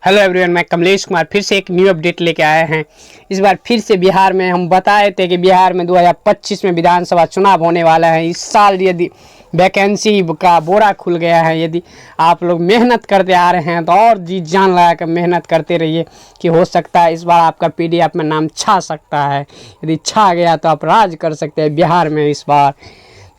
Hello everyone, मैं कमलेश कुमार फिर से एक न्यू अपडेट लेके आए हैं। इस बार फिर से बिहार में हम बताए थे कि बिहार में 2025 में विधानसभा चुनाव होने वाला है। इस साल यदि वैकेंसी का बोरा खुल गया है, यदि आप लोग मेहनत करते आ रहे हैं तो और जी जान लगा कर मेहनत करते रहिए कि हो सकता है इस बार आपका पीडीएफ में नाम छा सकता है। यदि छा गया तो आप राज कर सकते हैं। बिहार में इस बार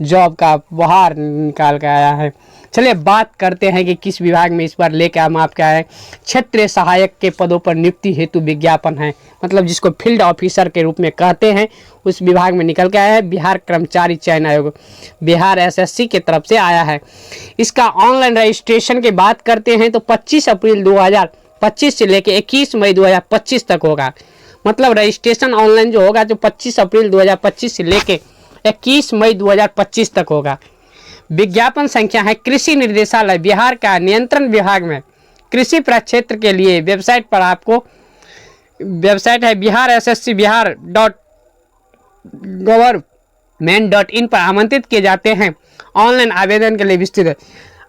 जॉब का बहार निकाल के आया है। चलिए बात करते हैं कि किस विभाग में इस बार लेके हम आपके आए। क्षेत्रीय सहायक के पदों पर नियुक्ति हेतु विज्ञापन है, मतलब जिसको फील्ड ऑफिसर के रूप में कहते हैं, उस विभाग में निकल के आया है। बिहार कर्मचारी चयन आयोग बिहार एसएससी की तरफ से आया है। इसका ऑनलाइन रजिस्ट्रेशन की बात करते हैं तो 25 अप्रैल 2025 से लेकर 21 मई 2025 तक होगा। मतलब रजिस्ट्रेशन ऑनलाइन जो होगा जो 25 अप्रैल 2025 से लेकर 21 मई 2025 तक होगा। विज्ञापन संख्या है कृषि निर्देशालय बिहार का नियंत्रण विभाग में कृषि प्रक्षेत्र के लिए वेबसाइट पर आपको वेबसाइट है biharssc.gov.in पर आमंत्रित किए जाते हैं। ऑनलाइन आवेदन के लिए विस्तृत है।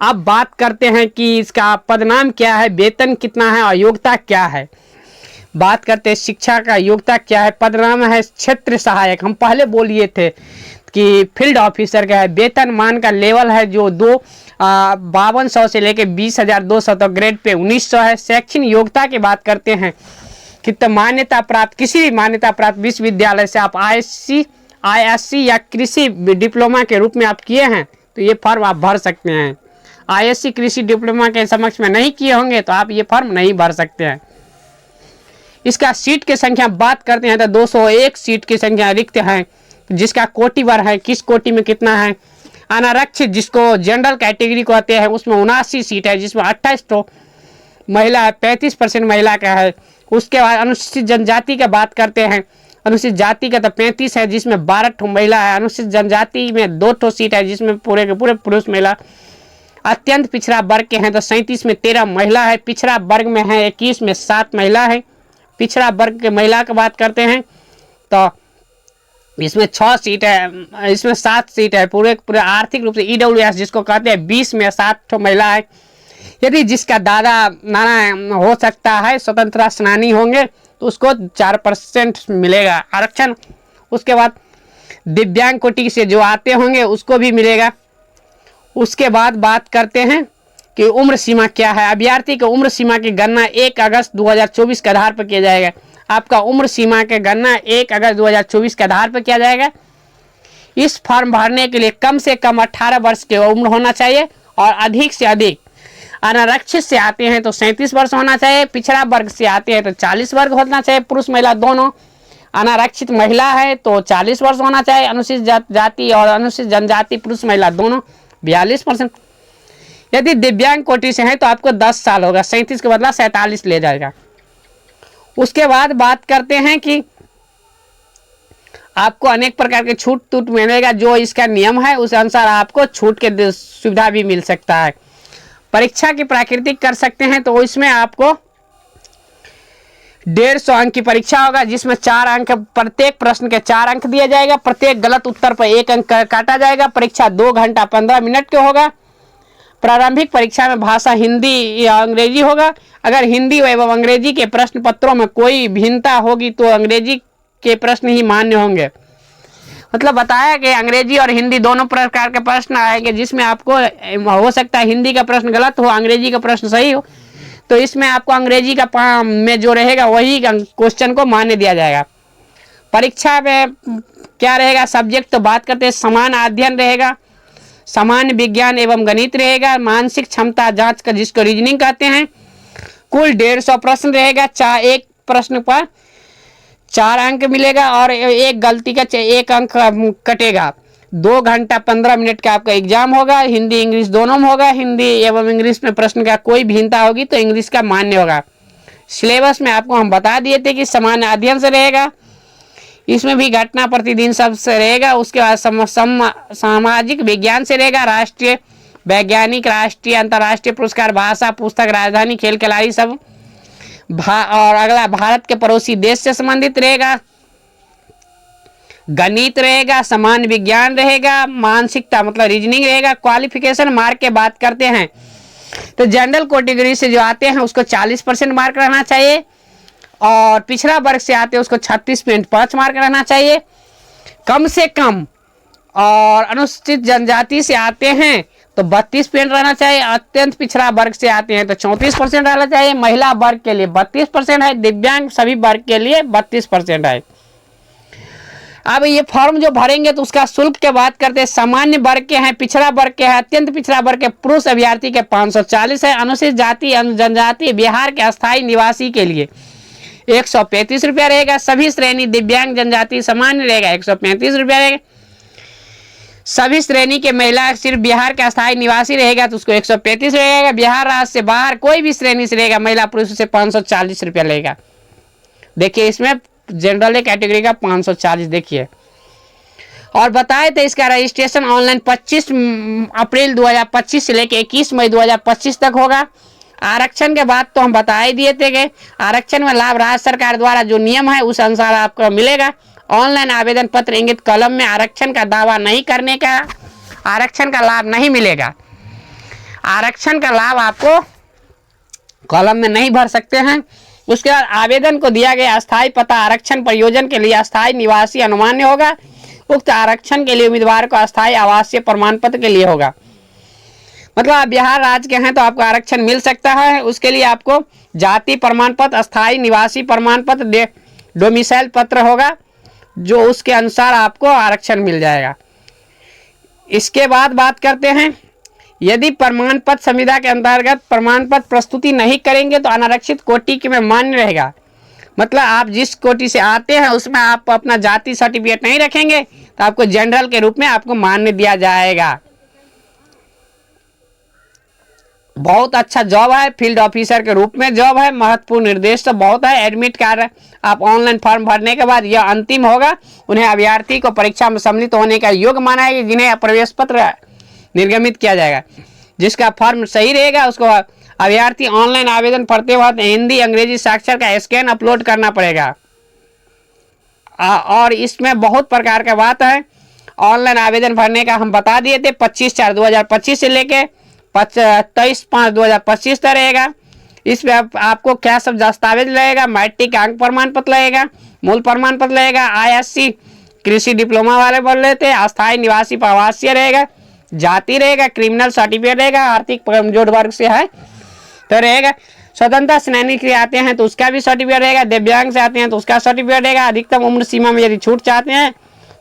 अब बात करते हैं कि इसका पदनाम क्या है, वेतन कितना है और योग्यता क्या है। बात करते हैं शिक्षा का योग्यता क्या है। पदनाम है क्षेत्र सहायक, हम पहले बोलिए थे कि फील्ड ऑफिसर का है। वेतन मान का लेवल है जो 5200 से लेके 20,200 तक, ग्रेड पे 1900 है। शैक्षणिक योग्यता की बात करते हैं कि तो मान्यता प्राप्त किसी भी मान्यता प्राप्त विश्वविद्यालय से आप आईएससी या कृषि डिप्लोमा के रूप में आप किए हैं तो ये फॉर्म आप भर सकते हैं। आईएससी कृषि डिप्लोमा के समक्ष में नहीं किए होंगे तो आप ये फॉर्म नहीं भर सकते हैं। इसका सीट की संख्या बात करते हैं तो 201 सीट की संख्या रिक्त है, जिसका कोटि वर है, किस कोटि में कितना है। अनारक्षित जिसको जनरल कैटेगरी कहते हैं उसमें 79 सीट है, जिसमें 28 तो महिला है, 35% महिला का है। उसके बाद अनुसूचित जनजाति का बात करते हैं। अनुसूचित जाति का तो 35 है, जिसमें 12 महिला है। अनुसूचित जनजाति में 2 सीट है, जिसमें पूरे के पूरे पुरुष महिला। अत्यंत पिछड़ा वर्ग के हैं तो 37 में 13 महिला है। पिछड़ा वर्ग में है 21 में 7 महिला है। पिछड़ा वर्ग के महिला की बात करते हैं तो इसमें 6 सीट है, इसमें 7 सीट है। पूरे आर्थिक रूप से ईडब्ल्यूएस जिसको कहते हैं 20 में 7 महिला है। यदि जिसका दादा नाना हो सकता है, स्वतंत्रता सेनानी होंगे तो उसको 4% मिलेगा आरक्षण। उसके बाद दिव्यांग कोटि से जो आते होंगे उसको भी मिलेगा। उसके बाद बात करते हैं कि उम्र सीमा क्या है। अभ्यर्थी की उम्र सीमा की गणना 1 अगस्त 2024 के आधार पर किया जाएगा। आपका उम्र सीमा के गणना 1 अगस्त 2024 के आधार पर किया जाएगा। इस फॉर्म भरने के लिए कम से कम 18 वर्ष की उम्र होना चाहिए और अधिक से अधिक अनारक्षित से आते हैं तो 37 वर्ष होना चाहिए। पिछड़ा वर्ग से आते हैं तो 40 वर्ग होना चाहिए, पुरुष महिला दोनों। अनारक्षित महिला है तो 40 वर्ष होना चाहिए। अनुसूचित जाति और अनुसूचित जनजाति पुरुष महिला दोनों 42%। यदि दिव्यांग कोटि से है तो आपको 10 साल होगा, 37 के बदला 47 ले जाएगा। उसके बाद बात करते हैं कि आपको अनेक प्रकार के छूट मिलेगा। जो इसका नियम है उस अनुसार आपको छूट के सुविधा भी मिल सकता है। परीक्षा की प्राकृतिक कर सकते हैं तो इसमें आपको 150 अंक की परीक्षा होगा, जिसमें 4 अंक, प्रत्येक प्रश्न के 4 अंक दिया जाएगा। प्रत्येक गलत उत्तर पर 1 अंक काटा जाएगा। परीक्षा 2 घंटा 15 मिनट के होगा। प्रारंभिक परीक्षा में भाषा हिंदी या अंग्रेजी होगा। अगर हिंदी एवं अंग्रेजी के प्रश्न पत्रों में कोई भिन्नता होगी तो अंग्रेजी के प्रश्न ही मान्य होंगे। मतलब बताया कि अंग्रेजी और हिंदी दोनों प्रकार के प्रश्न आएंगे, जिसमें आपको हो सकता है हिंदी का प्रश्न गलत हो, अंग्रेजी का प्रश्न सही हो, तो इसमें आपको अंग्रेजी का में जो रहेगा वही क्वेश्चन को मान्य दिया जाएगा। परीक्षा में क्या रहेगा सब्जेक्ट तो बात करते हैं, समान अध्ययन रहेगा, सामान्य विज्ञान एवं गणित रहेगा, मानसिक क्षमता जांच का जिसको रीजनिंग कहते हैं। कुल 150 प्रश्न रहेगा। एक प्रश्न पर 4 अंक मिलेगा और एक गलती का 1 अंक कटेगा। 2 घंटा 15 मिनट का आपका एग्जाम होगा। हिंदी इंग्लिश दोनों में होगा। हिंदी एवं इंग्लिश में प्रश्न का कोई भिन्नता होगी तो इंग्लिश का मान्य होगा। सिलेबस में आपको हम बता दिए थे कि सामान्य अध्ययन से रहेगा, इसमें भी घटना प्रतिदिन सबसे रहेगा। उसके बाद सामाजिक विज्ञान से रहेगा, राष्ट्रीय वैज्ञानिक, राष्ट्रीय अंतर्राष्ट्रीय पुरस्कार, भाषा, पुस्तक, राजधानी, खेल खिलाड़ी सब। और अगला भारत के पड़ोसी देश से संबंधित रहेगा। गणित रहेगा, सामान्य विज्ञान रहेगा, मानसिकता मतलब रीजनिंग रहेगा। क्वालिफिकेशन मार्क के बात करते हैं तो जनरल कैटेगरी से जो आते हैं उसको 40% मार्क रहना चाहिए, और पिछड़ा वर्ग से आते हैं उसको 36.5 मार्क रहना चाहिए कम से कम। और अनुसूचित जनजाति से आते हैं तो 32% रहना चाहिए, अत्यंत पिछड़ा वर्ग से आते हैं तो 34% रहना चाहिए, महिला वर्ग के लिए 32% है, दिव्यांग सभी वर्ग के लिए 32% है। अब ये फॉर्म जो भरेंगे तो उसका शुल्क के बात करते हैं। सामान्य वर्ग के हैं, पिछड़ा वर्ग के हैं, अत्यंत पिछड़ा वर्ग के पुरुष अभ्यर्थी के 540 है, अनुसूचित जाति जनजाति बिहार के अस्थायी निवासी के लिए 135 रुपया रहेगा, सभी श्रेणी दिव्यांग जनजाति सामान्य रहेगा 135 रुपया रहेगा, सभी श्रेणी के महिला सिर्फ बिहार के अस्थायी निवासी रहेगा तो उसको 135 रहेगा, बिहार राज्य से बाहर कोई भी श्रेणी से रहेगा महिला पुरुष से 540 रुपया लगेगा। देखिए इसमें जनरल कैटेगरी का 540 देखिए। और बताए थे इसका रजिस्ट्रेशन ऑनलाइन 25 अप्रैल 2025 से लेकर 21 मई 2025 तक होगा। आरक्षण के बाद तो हम बता ही दिए थे कि आरक्षण में लाभ राज्य सरकार द्वारा जो नियम है उस अनुसार आपको मिलेगा। ऑनलाइन आवेदन पत्र इंगित कॉलम में आरक्षण का दावा नहीं करने का आरक्षण का लाभ नहीं मिलेगा। आरक्षण का लाभ आपको कॉलम में नहीं भर सकते हैं। उसके बाद आवेदन को दिया गया अस्थायी पता आरक्षण प्रयोजन के लिए अस्थायी निवासी अनुमान्य होगा। उक्त आरक्षण के लिए उम्मीदवार को अस्थायी आवासीय प्रमाण पत्र के लिए होगा। मतलब आप बिहार राज्य के हैं तो आपको आरक्षण मिल सकता है। उसके लिए आपको जाति प्रमाण पत्र, अस्थायी निवासी प्रमाण पत्र, डोमिसाइल पत्र होगा जो उसके अनुसार आपको आरक्षण मिल जाएगा। इसके बाद बात करते हैं, यदि प्रमाण पत्र संविदा के अंतर्गत प्रमाण पत्र प्रस्तुति नहीं करेंगे तो अनारक्षित कोटि में मान्य रहेगा। मतलब आप जिस कोटि से आते हैं उसमें आप अपना जाति सर्टिफिकेट नहीं रखेंगे तो आपको जनरल के रूप में आपको मान्य दिया जाएगा। बहुत अच्छा जॉब है, फील्ड ऑफिसर के रूप में जॉब है। महत्वपूर्ण निर्देश तो बहुत है। एडमिट कार्ड आप ऑनलाइन फॉर्म भरने के बाद यह अंतिम होगा। उन्हें अभ्यर्थी को परीक्षा में सम्मिलित होने का योग्य माना है, जिन्हें प्रवेश पत्र निर्गमित किया जाएगा। जिसका फॉर्म सही रहेगा उसको अभ्यर्थी ऑनलाइन आवेदन भरते वक्त हिंदी अंग्रेजी साक्षर का स्कैन अपलोड करना पड़ेगा। और इसमें बहुत प्रकार का बात है। ऑनलाइन आवेदन भरने का हम बता दिए थे 25/4/2025 से लेके 23/5/2025 तक रहेगा। इसमें आपको क्या सब दस्तावेज लगेगा, मैट्रिक अंक प्रमाण पत्र लगेगा, मूल प्रमाण पत्र लगेगा, ISC कृषि डिप्लोमा वाले बोल लेते हैं, अस्थायी निवासी प्रवासी रहेगा, जाति रहेगा, क्रिमिनल सर्टिफिकेट रहेगा, आर्थिक कमजोर वर्ग से है तो रहेगा, स्वतंत्रता सेनानी के आते हैं तो उसका भी सर्टिफिकेट रहेगा, दिव्यांग से आते हैं तो उसका सर्टिफिकेट रहेगा, अधिकतम उम्र सीमा में यदि छूट चाहते हैं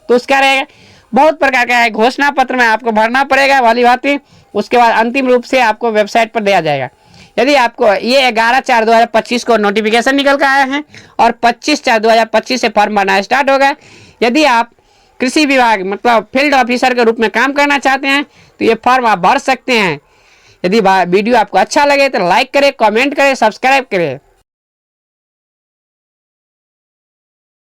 तो उसका रहेगा। बहुत प्रकार का है। घोषणा पत्र में आपको भरना पड़ेगा वाली बात है। उसके बाद अंतिम रूप से आपको वेबसाइट पर दिया जाएगा। यदि आपको ये 11/4/2025 को नोटिफिकेशन निकल कर आए हैं और 25/4/2025 से फॉर्म भरना स्टार्ट होगा। यदि आप कृषि विभाग मतलब फील्ड ऑफिसर के रूप में काम करना चाहते हैं तो ये फॉर्म आप भर सकते हैं। यदि वीडियो आपको अच्छा लगे तो लाइक करें, कमेंट करें, सब्सक्राइब करें।